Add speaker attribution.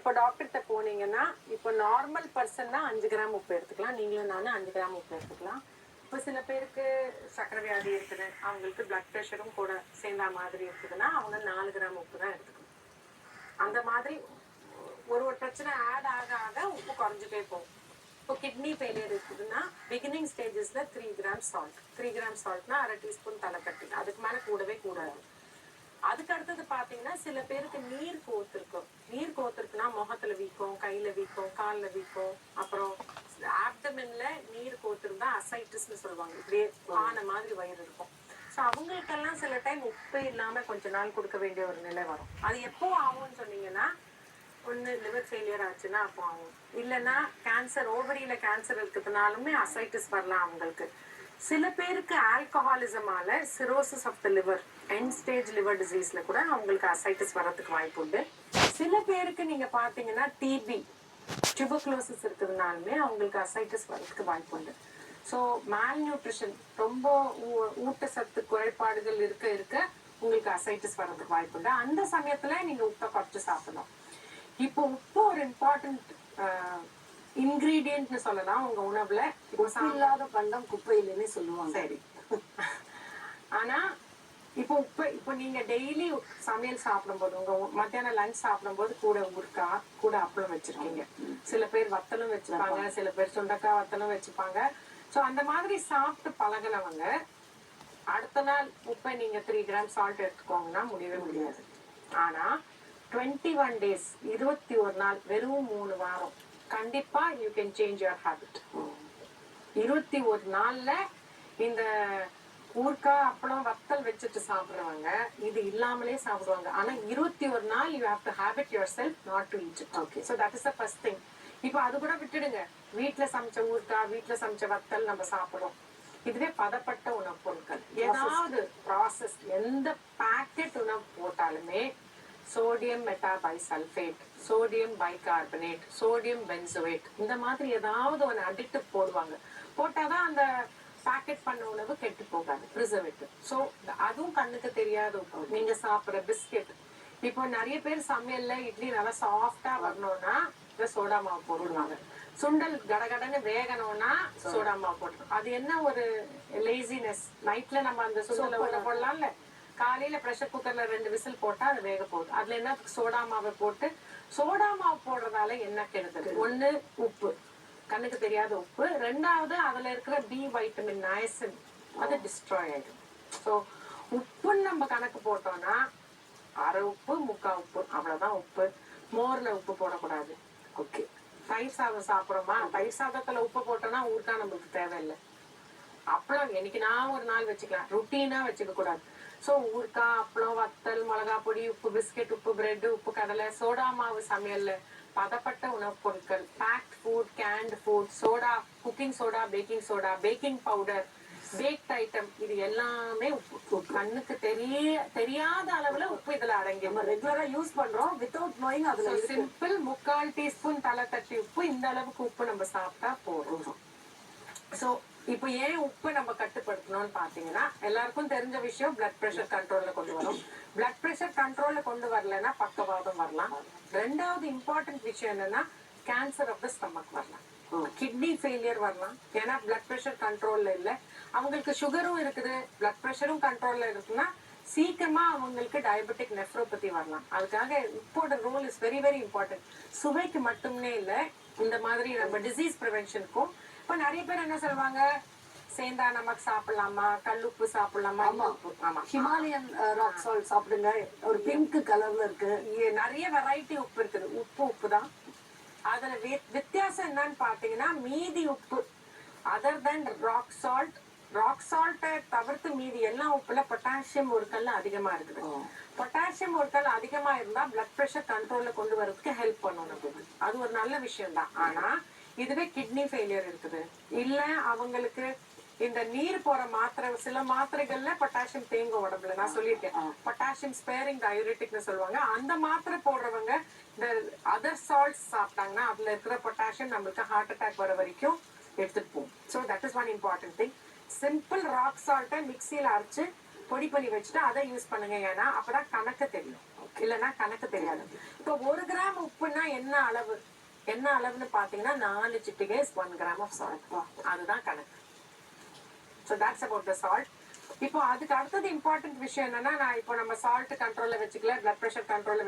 Speaker 1: இப்போ டாக்டர்கிட்ட போனீங்கன்னா இப்போ நார்மல் பர்சன்னா 5 கிராம் உப்பு எடுத்துக்கலாம். நீங்களும் நானும் 5 கிராம் உப்பு எடுத்துக்கலாம். இப்போ சில பேருக்கு சக்கரை வியாதி இருக்குது, அவங்களுக்கு பிளட் ப்ரெஷரும் கூட சேர்ந்தா மாதிரி இருக்குதுன்னா அவங்க 4 கிராம் உப்பு தான் எடுத்துக்கணும். அந்த மாதிரி ஒரு பிரச்சனை ஆட் ஆக ஆக உப்பு குறைஞ்சிட்டே போகும். இப்போ கிட்னி ஃபெயிலியர் இருக்குதுன்னா பிகினிங் ஸ்டேஜஸ்ல 3 கிராம் சால்ட். 3 கிராம் சால்ட்னா 1/2 டீஸ்பூன் தலைக்கட்டி, அதுக்கு மேலே கூடவே கூடாது. அதுக்கு அடுத்தது பாத்தீங்கன்னா சில பேருக்கு நீர் கோத்திருக்கும். நீர் கோத்திருக்குன்னா முகத்துல வீக்கம், கையில வீக்கம், காலில் வீக்கம், அப்புறம் ஆப்டமின்ல நீர் கோத்திருந்தா அசைட்டிஸ்ன்னு சொல்லுவாங்க. இப்படியே ஆன மாதிரி வயிறு இருக்கும். ஸோ அவங்களுக்கெல்லாம் சில டைம் உப்பே இல்லாம கொஞ்ச நாள் கொடுக்க வேண்டிய ஒரு நிலை வரும். அது எப்போ ஆகும்னு சொன்னீங்கன்னா, ஒன்று லிவர் ஃபெயிலியர் ஆச்சுன்னா அப்போ ஆகும். இல்லைன்னா கேன்சர், ஓவரியில கேன்சர் இருக்கிறதுனாலுமே அசைட்டிஸ் வரலாம் அவங்களுக்கு. சில பேருக்கு ஆல்கஹாலிசமால cirrhosis of the liver, end stage liver டிசீஸ்ல கூட அவங்களுக்கு அசைட்டிஸ் வரதுக்கு வாய்ப்பு உண்டு. சில பேருக்கு நீங்க பாத்தீங்கன்னா டிபி, டியூபர்குலோசிஸ் இருக்கிறதுனாலுமே அவங்களுக்கு அசைட்டிஸ் வரதுக்கு வாய்ப்பு உண்டு. ஸோ மேல் நியூட்ரிஷன், ரொம்ப ஊட்டச்சத்து குறைபாடுகள் இருக்க இருக்க உங்களுக்கு அசைட்டிஸ் வரதுக்கு வாய்ப்பு உண்டு. அந்த சமயத்துல நீங்க உப்பை குறைச்சு சாப்பிடணும். இப்போ உப்பு ஒரு இம்பார்ட்டன்ட் இன்கிரீடியன்ட்னு சொல்லலாம் உங்க உணவுல.
Speaker 2: உப்பு இல்லாத பண்டம் குப்பையிலே சொல்லுவாங்க.
Speaker 1: சரி. ஆனா இப்போ உப்பு, இப்போ நீங்க டெய்லி சமையல் சாப்பிடும்போது, உங்க மத்தியானம் லஞ்ச் சாப்பிடும்போது கூட ஊறுகாய், கூட அப்பளம் வச்சிருக்கீங்க. சில பேர் வத்தலும் வச்சுப்பாங்க, சில பேர் சுண்டக்காய் வத்தலும் வச்சுப்பாங்க. ஸோ அந்த மாதிரி சாப்பிட்டு பழகினவங்க அடுத்த நாள் உப்பை நீங்க 3 கிராம் சால்ட் எடுத்துக்கோங்கன்னா முடியவே முடியாது. ஆனா 21 days, 21 நாள், வெறும் 3 வாரம் கண்டிப்பா you can change your habit. 21 நாள்ல இந்த ஊறுகாய் அப்பளம் வத்தல் வச்சுட்டு சாப்பிடுறவங்க இது இல்லாமலே சாப்பிடுவாங்க. ஆனா 21 நாள் you have to habit your self not to eat it. Okay, so that is the first thing. இப்போ அது கூட விட்டுடுங்க, வீட்டுல சமைச்ச ஊறுகாய், வீட்டுல சமைச்ச வத்தல் நம்ம சாப்பிடுறோம். இதுவே பதப்பட்ட உணவுப் பொருட்கள், ஏதாவது ப்ராசஸ், எந்த பேக்கெட் உணவு போட்டாலுமே sodium metabisulphite, sodium bicarbonate, sodium benzoate, இந்த மாதிரி ஏதாவது ஒரு அடிக்டிவ் போடுவாங்க. போட்டாதான் அந்த பேக்கெட் பண்ண உணவு கெட்டு போகாது, ப்ரிசர்வேட்டிவ். ஸோ அதுவும் கண்ணுக்கு தெரியாத உப்பு. நீங்க சாப்பிட்ற பிஸ்கெட், இப்போ நிறைய பேர் சமையல்ல இட்லி நல்லா சாஃப்டா வரணும்னா சோடா மாவு போடுவாங்க. சுண்டல் கடகடன்னு வேகணும்னா சோடா மாவு போட்டுரும். அது என்ன ஒரு லேசினஸ். நைட்ல நம்ம அந்த சுண்டலை ஊற போடலாம்ல, காலையில ப்ரெஷர் குக்கர்ல 2 விசில் போட்டா அது வேக போகுது. அதுல என்ன சோடா மாவை போட்டு, சோடா மாவு போடுறதால என்ன கெடுதல்? ஒண்ணு உப்பு, கண்ணுக்கு தெரியாத உப்பு. ரெண்டாவது அதுல இருக்கிற பி வைட்டமின் நயசின், அது டிஸ்ட்ராய் ஆயிடும். ஸோ உப்புன்னு நம்ம கணக்கு போட்டோம்னா 1/2 உப்பு 3/4 உப்பு, அவ்வளவுதான் உப்பு. மோர்ல உப்பு போடக்கூடாது. ஓகே, தயிர் சாதம் சாப்பிட்றோமா, தயிர் சாதத்துல உப்பு போட்டோம்னா ஊறுகாய் நம்மளுக்கு தேவையில்லை. அப்பளம் என்னைக்கு நான் ஒரு நாள் வச்சுக்கலாம், ருட்டீனா வச்சுக்க கூடாது. ஸோ ஊறுகாய், அப்பளம், வத்தல், மிளகா பொடி, உப்பு பிஸ்கெட், உப்பு பிரெட், உப்பு கடலை, சோடா மாவு சமையல்ல, பதப்பட்ட உணவுப் பொருட்கள், packed food, canned food, soda, cooking soda, baking soda, baking powder, baked item, இது எல்லாமே உப்பு. கண்ணுக்கு தெரியாத அளவுல உப்பு இதுல அடங்கி.
Speaker 2: நம்ம ரெகுலரா யூஸ் பண்றோம் வித்தவுட் நோயிங். அதுல
Speaker 1: சிம்பிள் 3/4 டீஸ்பூன் தலை தட்டி உப்பு, இந்த அளவுக்கு உப்பு நம்ம சாப்பிட்டா போதும். ஸோ இப்போ ஏன் உப்பு நம்ம கட்டுப்படுத்தணும்னு பாத்தீங்கன்னா, எல்லாருக்கும் தெரிஞ்ச விஷயம் பிளட் ப்ரெஷர் கண்ட்ரோல்ல கொண்டு வரும். பிளட் ப்ரெஷர் கண்ட்ரோல்ல கொண்டு வரலன்னா பக்கவாதம் வரலாம். ரெண்டாவது இம்பார்ட்டன்ட் விஷயம் என்னன்னா, கேன்சர் ஆஃப் த ஸ்டமக் வரலாம், கிட்னி ஃபெயிலியர் வரலாம். ஏன்னா பிளட் ப்ரெஷர் கண்ட்ரோல்ல இல்லை. அவங்களுக்கு சுகரும் இருக்குது, பிளட் ப்ரெஷரும் கண்ட்ரோல்ல இருக்குன்னா சீக்கிரமா அவங்களுக்கு டயபெட்டிக் நெஃப்ரோபதி வரலாம். அதுக்காக உப்போட role is very very important. சுவைக்கு மட்டுமே இல்லை, இந்த மாதிரி நம்ம டிசீஸ் ப்ரிவென்ஷனுக்கும். இப்போ நிறைய பேர் என்ன சொல்லுவாங்க, சேந்தா நமக்கு சாப்பிடலாமா, கல்லுப்பு சாப்பிடலாமா?
Speaker 2: ஆமா, ஹிமாலயன் ராக் சால்ட் சாப்பிடுங்க, ஒரு பிங்க் கலர்ல இருக்கு.
Speaker 1: நிறைய வெரைட்டி உப்பு இருக்குது. உப்பு தான். அதுல வித்தியாசம் என்னன்னு பாத்தீங்கன்னா, மீதி உப்பு அதர் தென் ராக் சால்ட், ராக் சால்ட்டை தவிர்த்து மீதி எல்லா உப்புல பொட்டாசியம் ஒரு கல் அதிகமா இருக்குது. பொட்டாசியம் ஒரு கல் அதிகமா இருந்தா பிளட் ப்ரெஷர் கண்ட்ரோல்ல கொண்டு வரதுக்கு ஹெல்ப் பண்ணணும். அது ஒரு நல்ல விஷயம் தான். ஆனா இதுவே கிட்னி ஃபெயிலியர் இருக்குது, இல்ல அவங்களுக்கு இந்த நீர் போற மாத்திரை, சில மாத்திரைகள்ல பொட்டாசியம் தேங்கும் உடம்புல. நான் சொல்லியிருக்கேன், பொட்டாசியம் ஸ்பேரிங் டயூரிட்டிக்னு சொல்லுவாங்க. அந்த மாத்திரை போடுறவங்க இந்த அதர் சால்ட்ஸ் சாப்பிட்டாங்கன்னா அதுல இருக்கிற பொட்டாசியம் நம்மளுக்கு ஹார்ட் அட்டாக் வர வரைக்கும் எடுத்துட்டு போகும். So that is one important thing. Simple rock சால்ட்டை மிக்சியில அரைச்சு பொடி பண்ணி வச்சுட்டு அதை யூஸ் பண்ணுங்க. ஏன்னா அப்பதான் கணக்கு தெரியும். இல்லைன்னா கணக்கு தெரியாது. இப்போ 1 கிராம் உப்புன்னா என்ன அளவுன்னு பாத்தீங்கன்னா 4 சிட்டிகை 1 கிராம் ஆஃப் சால்ட். அதுதான் கணக்கு. So that's about the salt. இப்போ அதுக்கு அடுத்தது இம்பார்ட்டன்ட் விஷயம் என்னன்னா, நான் இப்போ நம்ம சால்ட் கண்ட்ரோல்ல வச்சுக்கல, பிளட் ப்ரெஷர் கண்ட்ரோல்ல